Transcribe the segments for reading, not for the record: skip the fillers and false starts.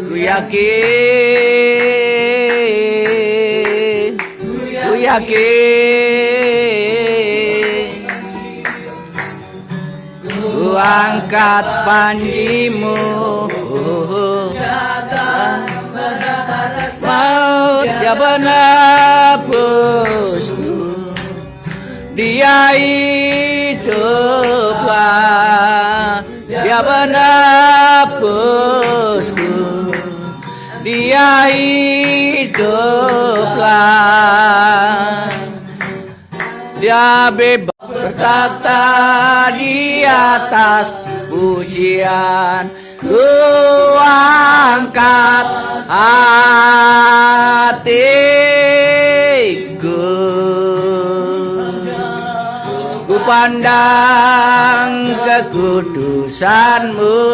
Ku yakin, ku yakin, ku angkat panjimu, maut ya menebusku, dia hiduplah, dia menebusku, dia hiduplah, dia bebas bertakhta di atas pujian. Ku angkat hatiku, ku pandang kekudusanmu,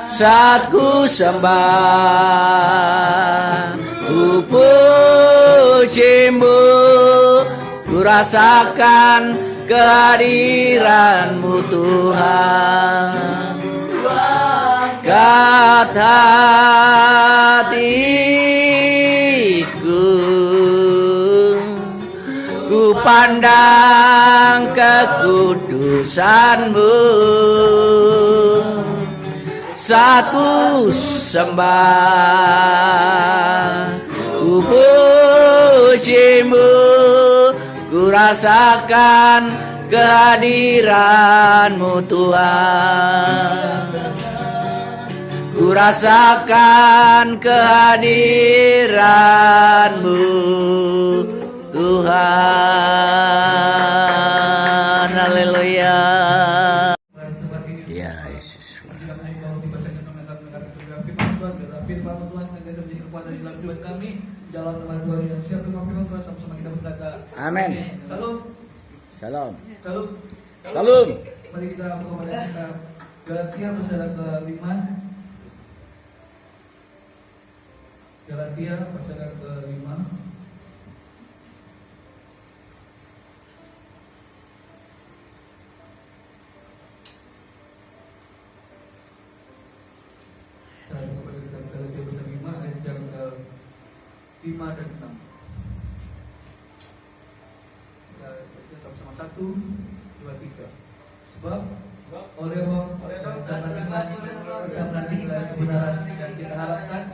saat ku sembah, ku pujimu, ku rasakan kehadiranmu Tuhan. Angkat hatiku, ku pandang kekudusanmu, saat ku sembah, ku pujimu, ku rasakan kehadiranmu Tuhan. Ku rasakan kehadiranmu Tuhan. Haleluya. Ya Yesus. Amin. Salam. Salam. Mari kita kepada kita Galatia pasal ke-5. Galatia pasal ke-5. Kepada kita Galatia pasal 5 ayat yang ke-5 dan 6. Kita baca sama-sama 1, 2, 3. Sebab oleh Roh dan iman kita menantikan kebenaran yang kita harapkan.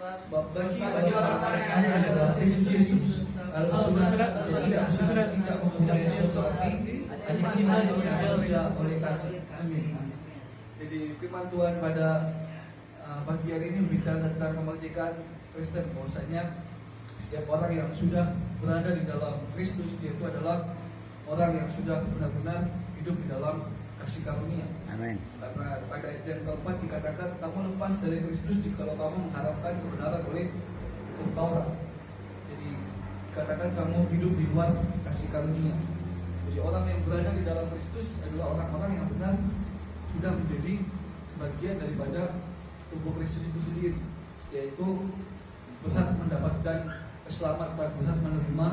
Sebab bagi orang-orang yang ada dalam Kristus Yesus, kalau sudah tidak mempunyai sesuatu, hanya iman yang bekerja oleh kasih. Amin. Jadi firman Tuhan pada pagi hari ini berbicara tentang kemerdekaan Kristen. Bahwasanya setiap orang yang sudah berada di dalam Kristus, yaitu adalah orang yang sudah benar-benar hidup di dalam kasih karunia. Amin. Karena pada ayat yang keempat dikatakan, kamu lepas dari Kristus jikalau kamu mengharapkan kebenaran oleh hukum Taurat. Jadi dikatakan kamu hidup di luar kasih karunia. Jadi orang yang berada di dalam Kristus adalah orang-orang yang benar sudah menjadi bagian daripada tubuh Kristus itu sendiri, yaitu berhak mendapatkan keselamatan, berhak menerima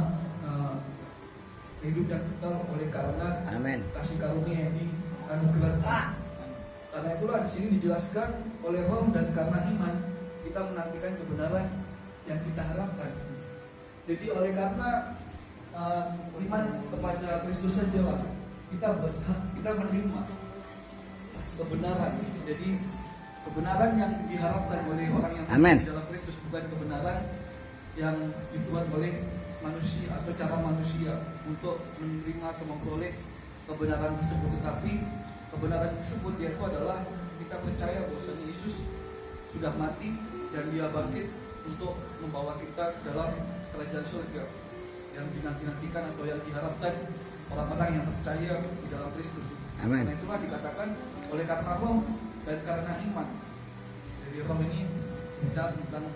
hidup yang kekal oleh karena Amin. kasih karunia yang dianugerahkan. Karena itulah di sini dijelaskan oleh Roh dan karena iman kita menantikan kebenaran yang kita harapkan. Jadi oleh karena iman kepada Kristus saja kita berhak, kita menerima kebenaran. Jadi kebenaran yang diharapkan oleh orang yang Amin. di dalam Kristus, bukan kebenaran yang dibuat oleh manusia atau cara manusia untuk menerima atau memperoleh kebenaran tersebut. Tetapi kebenaran tersebut yaitu adalah kita percaya bahwa Yesus sudah mati dan dia bangkit untuk membawa kita ke dalam kerajaan surga yang dinanti-nantikan atau yang diharapkan orang-orang yang percaya di dalam Kristus. Amin. Karena itulah dikatakan oleh karena Roh dan karena iman. Jadi Roh ini bicara tentang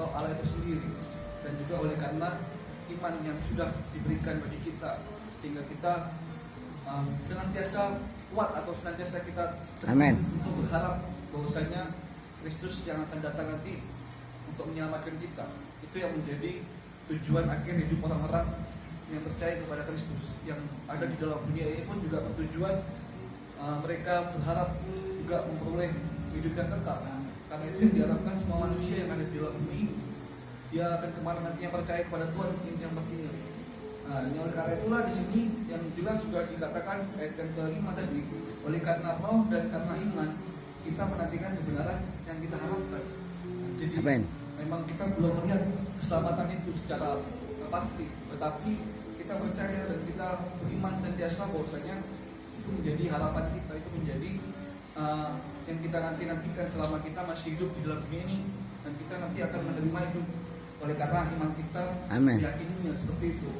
Roh Allah itu sendiri, dan juga oleh karena iman yang sudah diberikan bagi kita, sehingga kita senantiasa kuat atau senantiasa kita Amin. untuk berharap bahwasanya Kristus yang akan datang nanti untuk menyelamatkan kita. Itu yang menjadi tujuan akhir hidup orang-orang yang percaya kepada Kristus, yang ada di dalam dunia ini pun juga bertujuan mereka berharap juga memperoleh hidup yang kekal. Karena itu yang diharapkan semua manusia yang ada di dalam bumi ini, dia akan kemana nantinya percaya kepada Tuhan yang pastinya. Nah, oleh karena itulah di sini yang jelas sudah dikatakan ayat yang kelima tadi, oleh karena roh dan karena iman kita menantikan kebenaran yang kita harapkan. Jadi Amen. memang kita belum melihat keselamatan itu secara pasti, tetapi kita percaya dan kita beriman sentiasa bahwasanya itu menjadi harapan kita, itu menjadi yang kita nantikan selama kita masih hidup di dalam dunia ini, dan kita nanti akan menerima itu oleh karena iman kita meyakininya seperti itu.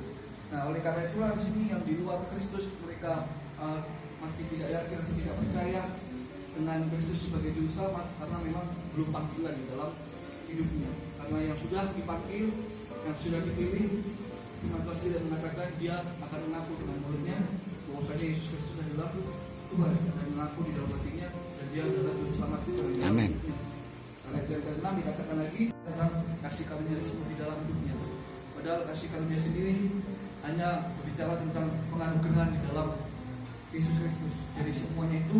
Nah, oleh karena itulah di sini yang di luar Kristus mereka masih tidak yakin atau tidak percaya dengan Kristus sebagai juru selamat karena memang belum panggilan di dalam hidupnya. Karena yang sudah dipanggil, yang sudah dipilih, Firman Tuhan tidak mengatakan dia akan mengaku dengan mulutnya bahwasanya Yesus Kristus adalah Tuhan, dan mengaku di dalam hatinya dan dia adalah juru selamat. Amin. Ayat yang ke-6 dikatakan lagi tentang kasih karunia tersebut di dalam hidupnya. Padahal kasih karunia sendiri hanya berbicara tentang penganugerahan di dalam Yesus Kristus. Jadi semuanya itu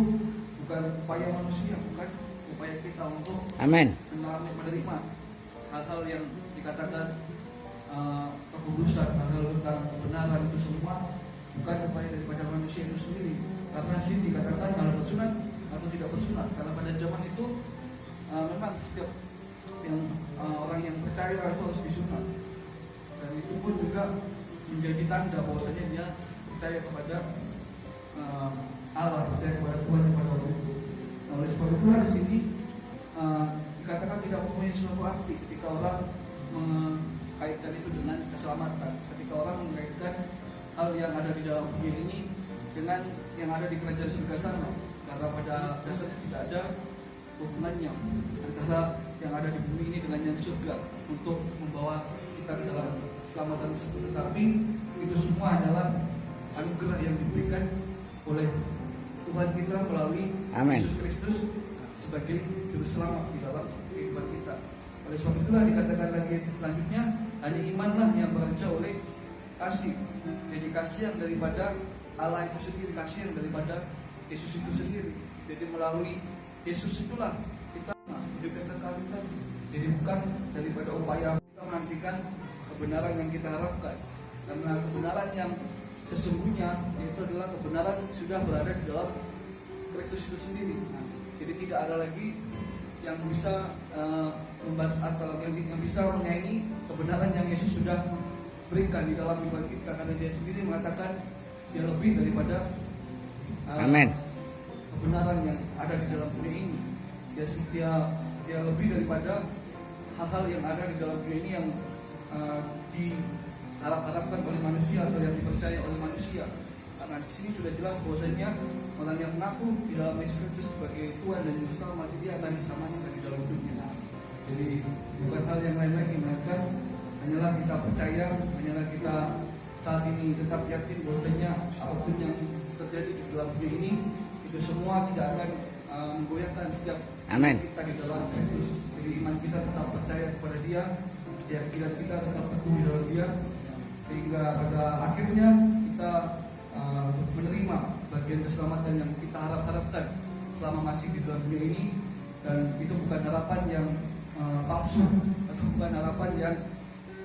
bukan upaya manusia, bukan upaya kita untuk menerima hal-hal yang dikatakan kekudusan, hal-hal tentang kebenaran itu semua bukan upaya daripada manusia itu sendiri. Karena sini dikatakan hal bersunat atau tidak bersunat. Karena pada zaman itu memang setiap yang orang yang percaya itu harus disunat, dan itu pun juga menjadi tanda bahwasanya dia percaya kepada Allah, percaya kepada Tuhan kepada waktu itu. Nah, oleh sebab itulah di sini dikatakan tidak mempunyai suatu arti ketika orang mengkaitkan itu dengan keselamatan. Ketika orang mengaitkan hal yang ada di dalam dunia ini dengan yang ada di kerajaan surga sana, karena pada dasarnya tidak ada hubungannya antara yang ada di bumi ini dengan yang di surga untuk membawa kita ke dalam keselamatan tersebut. Tetapi itu semua adalah anugerah yang diberikan oleh Tuhan kita melalui Yesus Kristus sebagai juru selamat di dalam kehidupan kita. Oleh sebab itulah dikatakan lagi selanjutnya, hanya imanlah yang bekerja oleh kasih. Jadi kasih yang daripada Allah itu sendiri, kasih yang daripada Yesus itu sendiri. Jadi melalui Yesus itulah kita hidup yang kekal kita. Jadi bukan daripada upaya kita menantikan kebenaran yang kita harapkan, karena kebenaran yang sesungguhnya itu adalah kebenaran sudah berada di dalam Kristus itu sendiri. Jadi tidak ada lagi yang bisa atau yang bisa menyaingi kebenaran yang Yesus sudah berikan di dalam iman kita, karena dia sendiri mengatakan dia lebih daripada kebenaran yang ada di dalam dunia ini. Dia lebih daripada hal-hal yang ada di dalam dunia ini yang diharapkan oleh manusia atau yang dipercaya oleh manusia. Karena di sini sudah jelas bahwasanya orang yang mengaku di dalam Yesus Kristus sebagai Tuhan dan Juru Selamat, dia akan disamanya di dalam hidupnya. Jadi bukan hal yang lain lagi, melainkan hanyalah kita percaya, hanyalah kita saat ini tetap yakin bahwasanya apapun yang terjadi di dalam dunia ini itu semua tidak akan menggoyahkan setiap kita di dalam Kristus. Jadi iman kita tetap percaya kepada Dia, keyakinan kita tetap teguh di dalam Dia, sehingga pada akhirnya kita menerima bagian keselamatan yang kita harapkan selama masih di dalam dunia ini. Dan itu bukan harapan yang palsu atau bukan harapan yang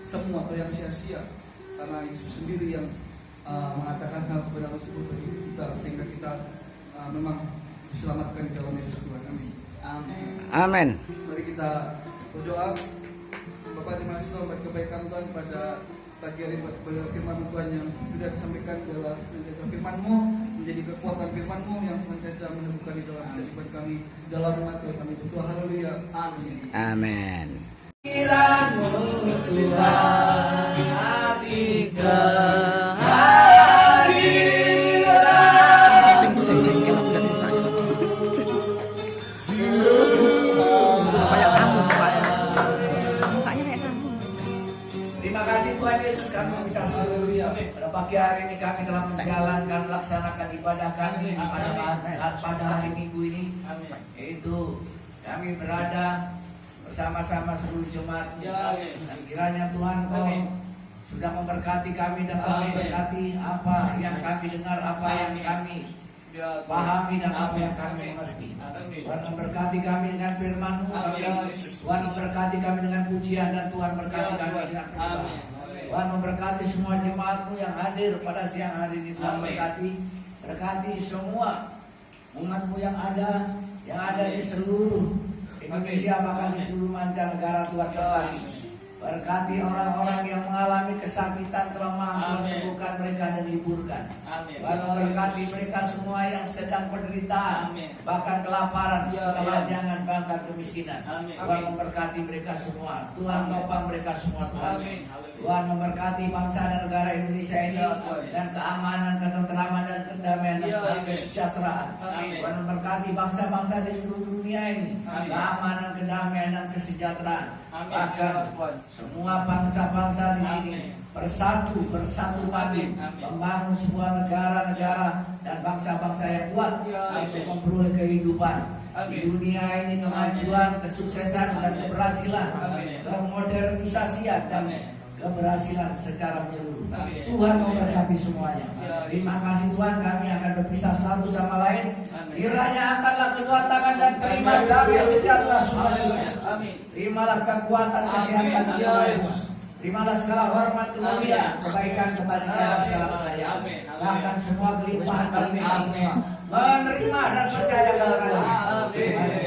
semu atau yang sia-sia, karena Yesus sendiri yang mengatakan hal kebenaran tersebut bagi kita, sehingga kita memang diselamatkan di dalam Yesus Tuhan. Amin. Mari kita berdoa. Bapak, terima kasih Tuhan buat kebaikan Tuhan pada pagi hari, buat firman Tuhan yang sudah disampaikan adalah senantiasa firman-Mu menjadi kekuatan firman-Mu yang senantiasa meneguhkan di dalam kehidupan kami, dalam nama Tuhan kami berdoa. Haleluya. Amin. Amin. Tuhan hati Terima kasih Tuhan Yesus, kami mengucap haleluya. Pada pagi hari ini kami telah menjalankan, melaksanakan ibadah kami pada hari Minggu ini, yaitu kami berada bersama-sama seluruh jemaat. Dan kiranya Tuhan Kau sudah memberkati kami dan kau memberkati apa yang kami dengar, apa yang kami pahami dan apa yang kami mengerti. Tuhan memberkati kami dengan firman-Mu, Tuhan memberkati kami dengan pujian, dan Tuhan berkati kami dengan penyembahan. Tuhan memberkati semua jemaat-Mu yang hadir pada siang hari ini. Tuhan berkati semua umat-Mu yang ada di seluruh Indonesia, bahkan di seluruh mancanegara. Tuhan berkati orang-orang yang mengalami kesakitan, kelemahan, Tuhan sembuhkan mereka dan liburkan. Tuhan memberkati mereka semua yang sedang penderitaan, bahkan kelaparan, ketelanjangan, bahkan kemiskinan. Tuhan memberkati mereka semua. Tuhan topang mereka semua, Tuhan. Tuhan memberkati bangsa dan negara Indonesia ini dan keamanan, ketenteraman, dan kedamaian dan kesejahteraan. Tuhan memberkati bangsa-bangsa di seluruh dunia ini, keamanan, kedamaian, dan kesejahteraan. Bahkan semua bangsa-bangsa di sini bersatu padu membangun sebuah negara-negara dan bangsa-bangsa yang kuat untuk memperoleh kehidupan di dunia ini, kemajuan, kesuksesan, dan keberhasilan, kemodernisasian, dan keberhasilan secara menyeluruh. Tuhan memberkati semuanya. Terima kasih Tuhan, kami akan berpisah satu sama lain. Kiranya angkatlah kedua tangan dan terima damai sejahtera sukacita. Terimalah kekuatan, kesehatan, dan Yesus. Terimalah segala hormat, kemuliaan, kebaikan kepada Dia, segala kekayaan, bahkan semua kelimpahan kami menerima dan percaya kepada Dia.